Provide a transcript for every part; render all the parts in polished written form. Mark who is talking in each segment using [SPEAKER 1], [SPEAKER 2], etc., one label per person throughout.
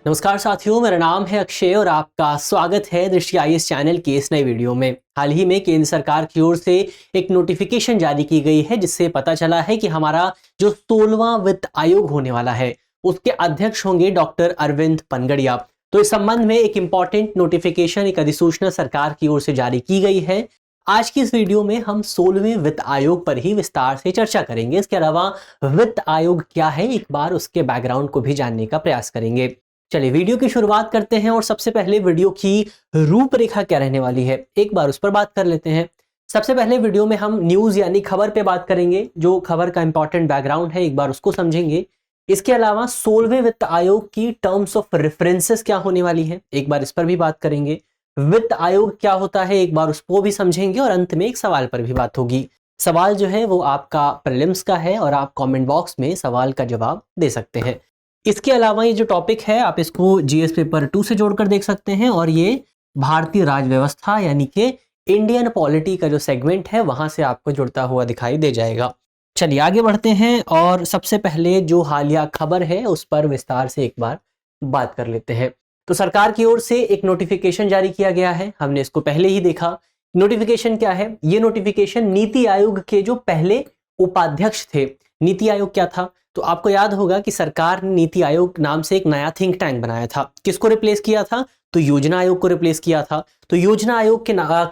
[SPEAKER 1] नमस्कार साथियों, मेरा नाम है अक्षय और आपका स्वागत है दृष्टि आईएएस चैनल की इस नई वीडियो में। हाल ही में केंद्र सरकार की ओर से एक नोटिफिकेशन जारी की गई है जिससे पता चला है कि हमारा जो 16वां वित्त आयोग होने वाला है उसके अध्यक्ष होंगे डॉक्टर अरविंद पनगड़िया। तो इस संबंध में एक इंपॉर्टेंट नोटिफिकेशन, एक अधिसूचना सरकार की ओर से जारी की गई है। आज की इस वीडियो में हम 16वें वित्त आयोग पर ही विस्तार से चर्चा करेंगे। इसके अलावा वित्त आयोग क्या है, एक बार उसके बैकग्राउंड को भी जानने का प्रयास करेंगे। चलिए वीडियो की शुरुआत करते हैं और सबसे पहले वीडियो की रूपरेखा क्या रहने वाली है एक बार उस पर बात कर लेते हैं। सबसे पहले वीडियो में हम न्यूज यानी खबर पे बात करेंगे, जो खबर का इंपॉर्टेंट बैकग्राउंड है एक बार उसको समझेंगे। इसके अलावा 16वें वित्त आयोग की टर्म्स ऑफ रेफरेंसेस क्या होने वाली है, एक बार इस पर भी बात करेंगे। वित्त आयोग क्या होता है एक बार उसको भी समझेंगे और अंत में एक सवाल पर भी बात होगी। सवाल जो है वो आपका प्रीलिम्स का है और आप कमेंट बॉक्स में सवाल का जवाब दे सकते हैं। इसके अलावा ये जो टॉपिक है आप इसको जीएस पेपर 2 से जोड़कर देख सकते हैं और ये भारतीय राज व्यवस्था यानी कि इंडियन पॉलिटी का जो सेगमेंट है वहां से आपको जुड़ता हुआ दिखाई दे जाएगा। चलिए आगे बढ़ते हैं और सबसे पहले जो हालिया खबर है उस पर विस्तार से एक बार बात कर लेते हैं। तो सरकार की ओर से एक नोटिफिकेशन जारी किया गया है, हमने इसको पहले ही देखा। नोटिफिकेशन क्या है? ये नोटिफिकेशन नीति आयोग के जो पहले उपाध्यक्ष थे, नीति आयोग क्या था तो आपको याद होगा कि सरकार ने नीति आयोग नाम से एक नया थिंक टैंक बनाया था। किसको रिप्लेस किया था? तो योजना आयोग को रिप्लेस किया था। तो योजना आयोग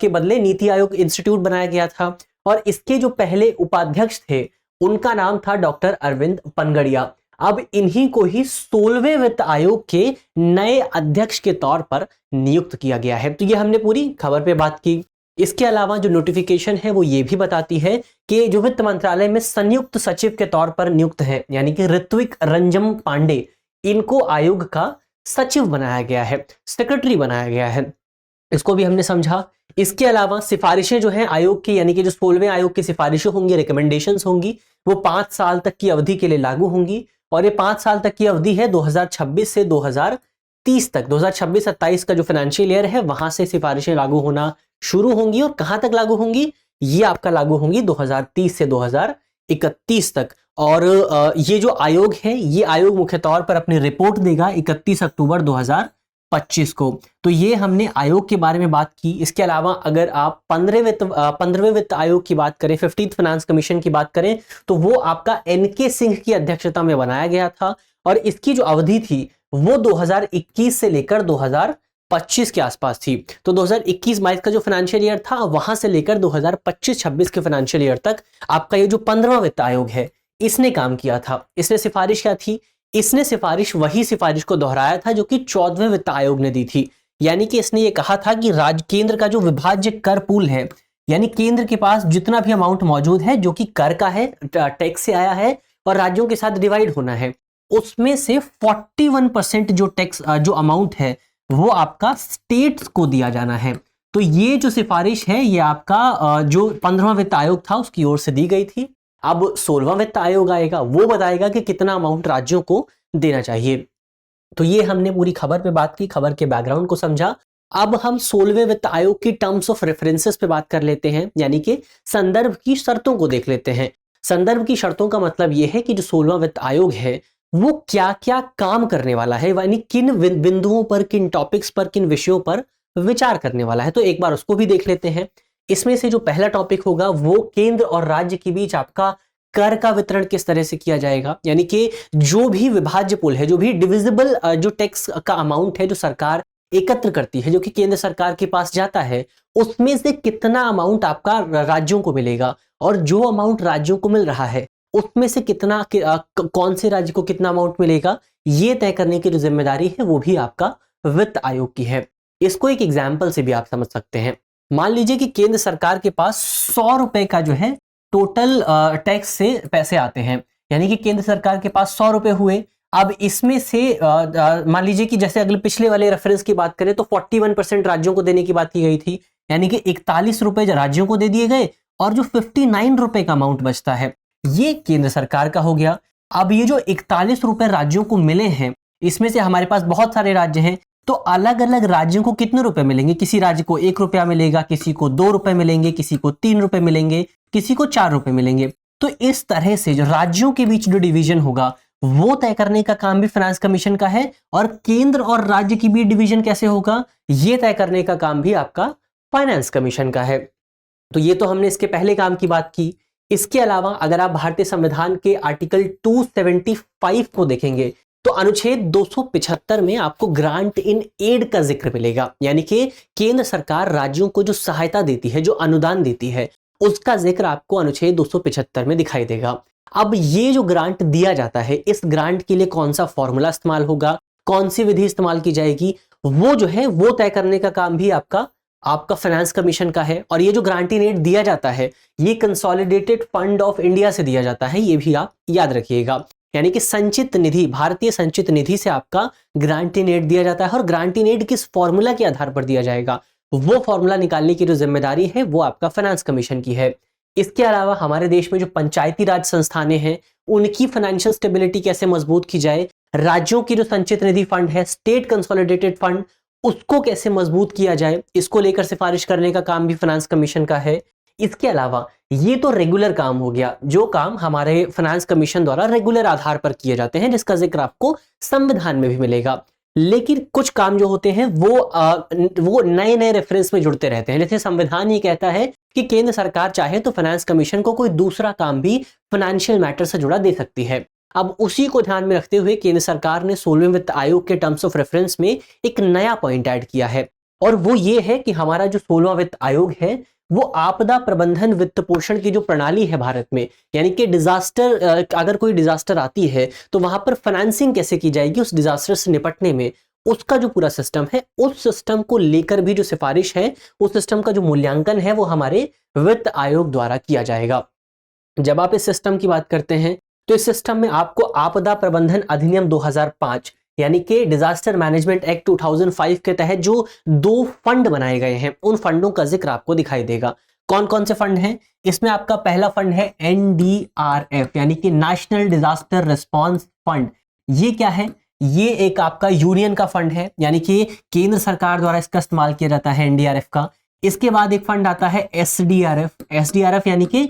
[SPEAKER 1] के बदले नीति आयोग इंस्टीट्यूट बनाया गया था और इसके जो पहले उपाध्यक्ष थे उनका नाम था डॉक्टर अरविंद पनगड़िया। अब इन्हीं को ही 16वें वित्त आयोग के नए अध्यक्ष के तौर पर नियुक्त किया गया है। तो ये हमने पूरी खबर पे बात की। इसके अलावा जो नोटिफिकेशन है वो ये भी बताती है कि जो वित्त मंत्रालय में संयुक्त सचिव के तौर पर नियुक्त है यानी कि ऋत्विक रंजन पांडे, इनको आयोग का सचिव बनाया गया है, सेक्रेटरी बनाया गया है। इसको भी हमने समझा। इसके अलावा सिफारिशें जो हैं आयोग की यानी कि जो 16वें आयोग की सिफारिशें होंगी, रिकमेंडेशंस होंगी, वो 5 साल तक की अवधि के लिए लागू होंगी और ये 5 साल तक की अवधि है 2026 से 2030 तक। 2026-27 का जो फाइनेंशियल ईयर है वहां से सिफारिशें लागू होना शुरू होंगी और कहां तक लागू होंगी? ये आपका लागू होंगी 2030 से 2031 तक। और ये जो आयोग है ये आयोग मुख्य तौर पर अपनी रिपोर्ट देगा 31 अक्टूबर 2025 को। तो ये हमने आयोग के बारे में बात की। इसके अलावा अगर आप 15वें वित्त आयोग की बात करें, 15th फाइनेंस कमीशन की बात करें, तो वो आपका एनके सिंह की अध्यक्षता में बनाया गया था और इसकी जो अवधि थी वो 2021 से लेकर 2025 के आसपास थी। तो 2021-22 का जो फाइनेंशियल ईयर था वहां से लेकर 2025-26 के फाइनेंशियल ईयर तक आपका ये जो 15वां वित्त आयोग है इसने काम किया था। इसने सिफारिश क्या थी? इसने सिफारिश वही सिफारिश को दोहराया था जो कि 14वें वित्त आयोग ने दी थी। यानी कि इसने ये कहा था कि राज्य केंद्र का जो विभाज्य कर पूल है यानी केंद्र के पास जितना भी अमाउंट मौजूद है जो कि कर का है, टैक्स से आया है और राज्यों के साथ डिवाइड होना है, उसमें से 41% जो टैक्स जो अमाउंट है वो आपका स्टेट्स को दिया जाना है। तो ये जो सिफारिश है ये आपका जो 15वां वित्त आयोग था उसकी ओर से दी गई थी। अब 16वां वित्त आयोग आएगा, वो बताएगा कि कितना अमाउंट राज्यों को देना चाहिए। तो ये हमने पूरी खबर पे बात की, खबर के बैकग्राउंड को समझा। अब हम 16वें वित्त आयोग की टर्म्स ऑफ रेफरेंसेस पे बात कर लेते हैं, यानी कि संदर्भ की शर्तों को देख लेते हैं। संदर्भ की शर्तों का मतलब यह है कि जो 16वां वित्त आयोग है वो क्या क्या काम करने वाला है, यानी किन बिंदुओं पर, किन टॉपिक्स पर, किन विषयों पर विचार करने वाला है। तो एक बार उसको भी देख लेते हैं। इसमें से जो पहला टॉपिक होगा वो केंद्र और राज्य के बीच आपका कर का वितरण किस तरह से किया जाएगा, यानी कि जो भी विभाज्य पुल है, जो भी डिविजिबल जो टैक्स का अमाउंट है जो सरकार एकत्र करती है, जो कि केंद्र सरकार के पास जाता है, उसमें से कितना अमाउंट आपका राज्यों को मिलेगा और जो अमाउंट राज्यों को मिल रहा है उसमें से कितना कौन से राज्य को कितना अमाउंट मिलेगा, ये तय करने की जो जिम्मेदारी है वो भी आपका वित्त आयोग की है। इसको एक एग्जाम्पल से भी आप समझ सकते हैं। मान लीजिए कि केंद्र सरकार के पास 100 रुपए का जो है टोटल टैक्स से पैसे आते हैं, यानी कि केंद्र सरकार के पास 100 रुपए हुए। अब इसमें से मान लीजिए कि जैसे अगले पिछले वाले रेफरेंस की बात करें तो 41% राज्यों को देने की बात की गई थी, यानी कि 41 रुपए राज्यों को दे दिए गए और जो 59 रुपए का अमाउंट बचता है ये केंद्र सरकार का हो गया। अब ये जो 41 रुपए राज्यों को मिले हैं इसमें से हमारे पास बहुत सारे राज्य हैं, तो अलग अलग राज्यों को कितने रुपए मिलेंगे? किसी राज्य को 1 रुपया मिलेगा, किसी को 2 रुपए मिलेंगे, किसी को 3 रुपए मिलेंगे, किसी को 4 रुपए मिलेंगे। तो इस तरह से जो राज्यों के बीच जो डिवीजन होगा वो तय करने का काम भी फाइनेंस कमीशन का है, और केंद्र और राज्य की भी डिवीजन कैसे होगा ये तय करने का काम भी आपका फाइनेंस कमीशन का है। तो ये तो हमने इसके पहले काम की बात की। इसके अलावा अगर आप भारतीय संविधान के आर्टिकल 275 को देखेंगे तो अनुच्छेद 275 में आपको ग्रांट इन एड का जिक्र मिलेगा, यानी कि केंद्र सरकार राज्यों को जो सहायता देती है, जो अनुदान देती है, उसका जिक्र आपको अनुच्छेद 275 में दिखाई देगा। अब ये जो ग्रांट दिया जाता है, इस ग्रांट के लिए कौन सा फॉर्मूला इस्तेमाल होगा, कौन सी विधि इस्तेमाल की जाएगी, वो जो है वो तय करने का काम भी आपका फाइनेंस कमीशन का है। और ये जो ग्रांट इन एड दिया जाता है ये कंसोलिडेटेड फंड ऑफ इंडिया से दिया जाता है, ये भी आप याद रखिएगा। यानी कि संचित निधि, भारतीय संचित निधि से आपका ग्रांट इन एड दिया जाता है। और ग्रांट इन एड किस फॉर्मूला के आधार पर दिया जाएगा, वो फॉर्मूला निकालने की जो जिम्मेदारी है वो आपका फाइनेंस कमीशन की है। इसके अलावा हमारे देश में जो पंचायती राज संस्थानें हैं उनकी फाइनेंशियल स्टेबिलिटी कैसे मजबूत की जाए, राज्यों की जो संचित निधि फंड है, स्टेट कंसोलिडेटेड फंड, उसको कैसे मजबूत किया जाए, इसको लेकर सिफारिश करने का काम भी फाइनेंस कमीशन का है। इसके अलावा ये तो रेगुलर काम हो गया, जो काम हमारे फाइनेंस कमीशन द्वारा रेगुलर आधार पर किए जाते हैं, जिसका जिक्र आपको संविधान में भी मिलेगा। लेकिन कुछ काम जो होते हैं वो नए नए रेफरेंस में जुड़ते रहते हैं। जैसे संविधान ये कहता है कि केंद्र सरकार चाहे तो फाइनेंस कमीशन को कोई दूसरा काम भी फाइनेंशियल मैटर से जुड़ा दे सकती है। अब उसी को ध्यान में रखते हुए केंद्र सरकार ने 16वें वित्त आयोग के टर्म्स ऑफ रेफरेंस में एक नया पॉइंट ऐड किया है, और वो ये है कि हमारा जो 16वां वित्त आयोग है वो आपदा प्रबंधन वित्त पोषण की जो प्रणाली है भारत में, यानी कि डिजास्टर, अगर कोई डिजास्टर आती है तो वहां पर फाइनेंसिंग कैसे की जाएगी उस डिजास्टर से निपटने में, उसका जो पूरा सिस्टम है, उस सिस्टम को लेकर भी जो सिफारिश है, उस सिस्टम का जो मूल्यांकन है वो हमारे वित्त आयोग द्वारा किया जाएगा। जब आप इस सिस्टम की बात करते हैं तो इस सिस्टम में आपको आपदा प्रबंधन अधिनियम 2005 यानी कि डिजास्टर मैनेजमेंट एक्ट 2005 के तहत जो 2 फंड बनाए गए हैं उन फंडों का जिक्र आपको दिखाई देगा। कौन कौन से फंड हैं? इसमें आपका पहला फंड है NDRF यानी कि नेशनल डिजास्टर रिस्पांस फंड। ये क्या है? ये एक आपका यूनियन का फंड है, यानी कि केंद्र सरकार द्वारा इसका इस्तेमाल किया जाता है NDRF का। इसके बाद एक फंड आता है SDRF यानी कि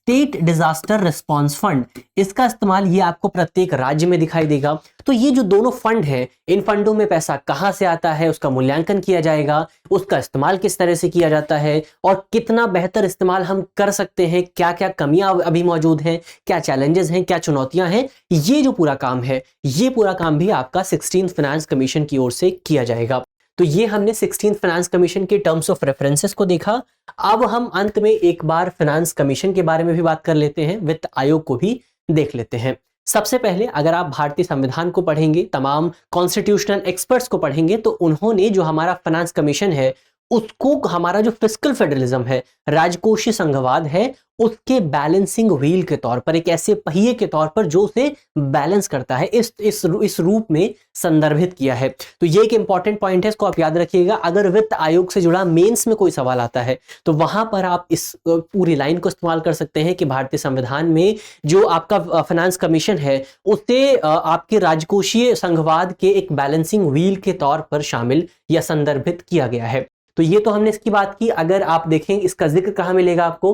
[SPEAKER 1] स्टेट डिजास्टर रिस्पांस फंड। इसका इस्तेमाल ये आपको प्रत्येक राज्य में दिखाई देगा। तो ये जो दोनों फंड हैं, इन फंडों में पैसा कहां से आता है, उसका मूल्यांकन किया जाएगा, उसका इस्तेमाल किस तरह से किया जाता है और कितना बेहतर इस्तेमाल हम कर सकते हैं, क्या क्या कमियां अभी मौजूद हैं, क्या चैलेंजेस हैं, क्या चुनौतियां हैं, ये जो पूरा काम है, ये पूरा काम भी आपका 16th फाइनेंस कमीशन की ओर से किया जाएगा। तो ये हमने 16th फाइनेंस कमीशन के टर्म्स ऑफ रेफरेंसेस को देखा। अब हम अंत में एक बार फाइनेंस कमीशन के बारे में भी बात कर लेते हैं, वित्त आयोग को भी देख लेते हैं। सबसे पहले अगर आप भारतीय संविधान को पढ़ेंगे, तमाम कॉन्स्टिट्यूशनल एक्सपर्ट्स को पढ़ेंगे, तो उन्होंने जो हमारा फाइनेंस कमीशन है उसको हमारा जो फिस्कल फेडरलिज्म है, राजकोषीय संघवाद है, उसके बैलेंसिंग व्हील के तौर पर, एक ऐसे पहिए के तौर पर जो उसे बैलेंस करता है, इस रूप में संदर्भित किया है। तो ये एक इंपॉर्टेंट पॉइंट है, इसको आप याद रखिएगा। अगर वित्त आयोग से जुड़ा मेंस में कोई सवाल आता है तो वहां पर आप इस पूरी लाइन को इस्तेमाल कर सकते हैं कि भारतीय संविधान में जो आपका फाइनेंस कमीशन है उसे आपके राजकोषीय संघवाद के एक बैलेंसिंग व्हील के तौर पर शामिल या संदर्भित किया गया है। तो ये तो हमने इसकी बात की। अगर आप देखें इसका जिक्र कहां मिलेगा आपको,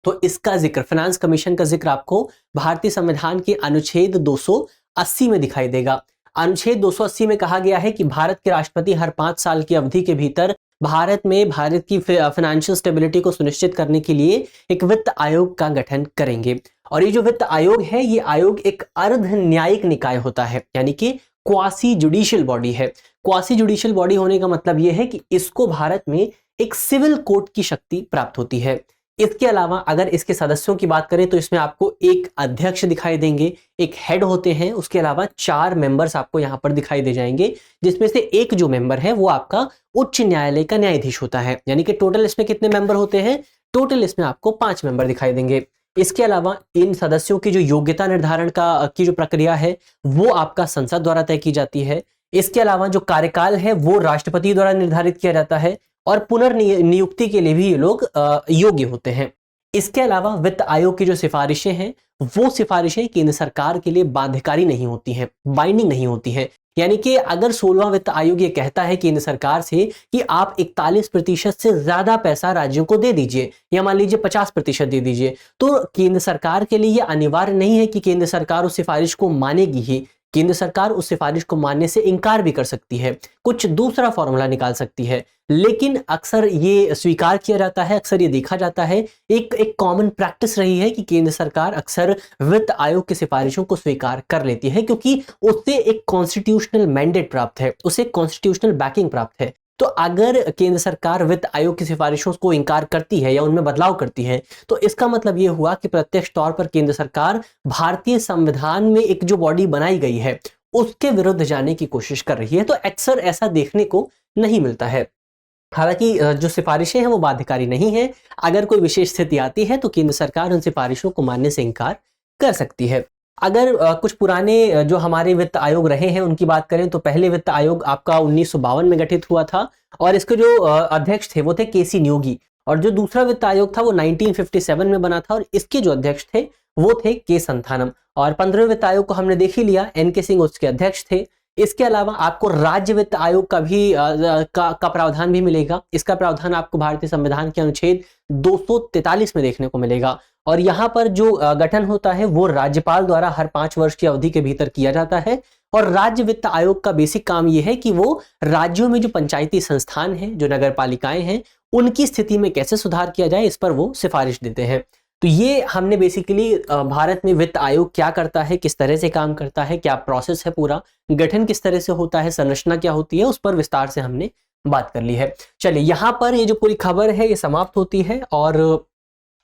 [SPEAKER 1] तो इसका जिक्र, फाइनेंस कमीशन का जिक्र आपको भारतीय संविधान के अनुच्छेद 280 में दिखाई देगा। अनुच्छेद 280 में कहा गया है कि भारत के राष्ट्रपति हर 5 साल की अवधि के भीतर भारत की फाइनेंशियल स्टेबिलिटी को सुनिश्चित करने के लिए एक वित्त आयोग का गठन करेंगे। और ये जो वित्त आयोग है, ये आयोग एक अर्ध न्यायिक निकाय होता है, यानी कि क्वासी जुडिशियल बॉडी है। क्वासी जुडिशियल बॉडी होने का मतलब यह है कि इसको भारत में एक सिविल कोर्ट की शक्ति प्राप्त होती है। इसके अलावा अगर इसके सदस्यों की बात करें तो इसमें आपको एक अध्यक्ष दिखाई देंगे, एक हेड होते हैं, उसके अलावा 4 मेंबर्स आपको यहां पर दिखाई दे जाएंगे, जिसमें से एक जो मेंबर है वो आपका उच्च न्यायालय का न्यायाधीश होता है। यानी कि टोटल इसमें कितने मेंबर होते हैं? टोटल इसमें आपको 5 मेंबर दिखाई देंगे। इसके अलावा इन सदस्यों की जो योग्यता निर्धारण की जो प्रक्रिया है वो आपका संसद द्वारा तय की जाती है। इसके अलावा जो कार्यकाल है वो राष्ट्रपति द्वारा निर्धारित किया जाता है और पुनर्नियुक्ति के लिए भी ये लोग योग्य होते हैं। इसके अलावा वित्त आयोग की जो सिफारिशें हैं वो सिफारिशें केंद्र सरकार के लिए बाध्यकारी नहीं होती हैं, बाइंडिंग नहीं होती हैं। यानी कि अगर 16वां वित्त आयोग ये कहता है केंद्र सरकार से कि आप 41% से ज्यादा पैसा राज्यों को दे दीजिए या मान लीजिए 50% दे दीजिए, तो केंद्र सरकार के लिए ये अनिवार्य नहीं है कि केंद्र सरकार उस सिफारिश को मानेगी ही। केंद्र सरकार उस सिफारिश को मानने से इनकार भी कर सकती है, कुछ दूसरा फॉर्मूला निकाल सकती है। लेकिन अक्सर ये स्वीकार किया जाता है, अक्सर ये देखा जाता है, एक कॉमन प्रैक्टिस रही है कि केंद्र सरकार अक्सर वित्त आयोग की सिफारिशों को स्वीकार कर लेती है, क्योंकि उससे एक कॉन्स्टिट्यूशनल मैंडेट प्राप्त है, उसे कॉन्स्टिट्यूशनल बैकिंग प्राप्त है। तो अगर केंद्र सरकार वित्त आयोग की सिफारिशों को इंकार करती है या उनमें बदलाव करती है, तो इसका मतलब यह हुआ कि प्रत्यक्ष तौर पर केंद्र सरकार भारतीय संविधान में एक जो बॉडी बनाई गई है उसके विरुद्ध जाने की कोशिश कर रही है। तो अक्सर ऐसा देखने को नहीं मिलता है। हालांकि जो सिफारिशें हैं वो बाध्यकारी नहीं है। अगर कोई विशेष स्थिति आती है तो केंद्र सरकार उन सिफारिशों को मानने से इनकार कर सकती है। अगर कुछ पुराने जो हमारे वित्त आयोग रहे हैं उनकी बात करें तो पहले वित्त आयोग आपका 1952 में गठित हुआ था और इसके जो अध्यक्ष थे वो थे केसी न्योगी, और जो दूसरा वित्त आयोग था वो 1957 में बना था और इसके जो अध्यक्ष थे वो थे के संथानम। और 15वें वित्त आयोग को हमने देख ही लिया, एन.के. सिंह उसके अध्यक्ष थे। इसके अलावा आपको राज्य वित्त आयोग का भी का प्रावधान भी मिलेगा। इसका प्रावधान आपको भारतीय संविधान के अनुच्छेद 243 में देखने को मिलेगा। और यहाँ पर जो गठन होता है वो राज्यपाल द्वारा हर 5 वर्ष की अवधि के भीतर किया जाता है। और राज्य वित्त आयोग का बेसिक काम ये है कि वो राज्यों में जो पंचायती संस्थान हैं, जो नगर पालिकाएं हैं, उनकी स्थिति में कैसे सुधार किया जाए इस पर वो सिफारिश देते हैं। तो ये हमने बेसिकली भारत में वित्त आयोग क्या करता है, किस तरह से काम करता है, क्या प्रोसेस है, पूरा गठन किस तरह से होता है, संरचना क्या होती है, उस पर विस्तार से हमने बात कर ली है। चलिए यहाँ पर ये जो पूरी खबर है ये समाप्त होती है और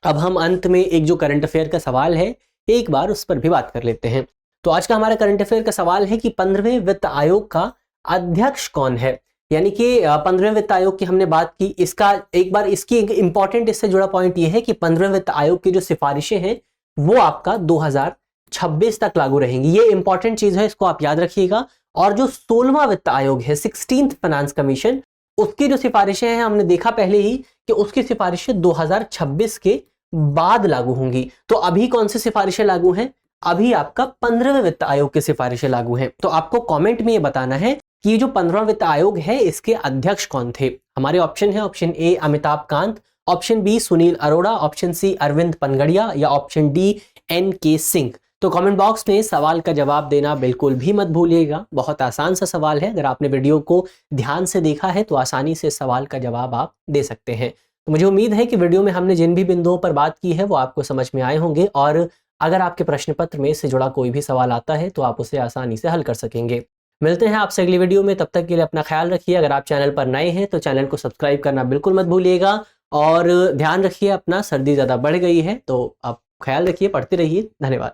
[SPEAKER 1] अब हम अंत में एक जो करंट अफेयर का सवाल है एक बार उस पर भी बात कर लेते हैं। तो आज का हमारा करंट अफेयर का सवाल है कि 15वें वित्त आयोग का अध्यक्ष कौन है। यानी कि 15वें वित्त आयोग की हमने बात की, इसका एक बार इसकी एक इंपॉर्टेंट इससे जुड़ा पॉइंट ये है कि 15वें वित्त आयोग की जो सिफारिशें हैं वो आपका 2026 तक लागू रहेंगी। ये इंपॉर्टेंट चीज है, इसको आप याद रखिएगा। और जो 16वां वित्त आयोग है, 16th फाइनेंस कमीशन, उसकी जो सिफारिशें हैं हमने देखा पहले ही कि उसकी सिफारिशें 2026 के बाद लागू होंगी। तो अभी कौन सी सिफारिशें लागू हैं? अभी आपका 15वें वित्त आयोग की सिफारिशें लागू हैं। तो आपको कमेंट में ये बताना है कि ये जो 15वां वित्त आयोग है इसके अध्यक्ष कौन थे। हमारे ऑप्शन है, option A Amitabh Kant, option B Sunil Arora, option C Arvind Panagariya या ऑप्शन डी एन.के. सिंह। तो कमेंट बॉक्स में सवाल का जवाब देना बिल्कुल भी मत भूलिएगा। बहुत आसान सा सवाल है, अगर आपने वीडियो को ध्यान से देखा है तो आसानी से सवाल का जवाब आप दे सकते हैं। तो मुझे उम्मीद है कि वीडियो में हमने जिन भी बिंदुओं पर बात की है वो आपको समझ में आए होंगे और अगर आपके प्रश्न पत्र में इससे जुड़ा कोई भी सवाल आता है तो आप उसे आसानी से हल कर सकेंगे। मिलते हैं आपसे अगली वीडियो में, तब तक के लिए अपना ख्याल रखिए। अगर आप चैनल पर नए हैं तो चैनल को सब्सक्राइब करना बिल्कुल मत भूलिएगा और ध्यान रखिए अपना, सर्दी ज़्यादा बढ़ गई है तो आप ख्याल रखिए, पढ़ते रहिए। धन्यवाद।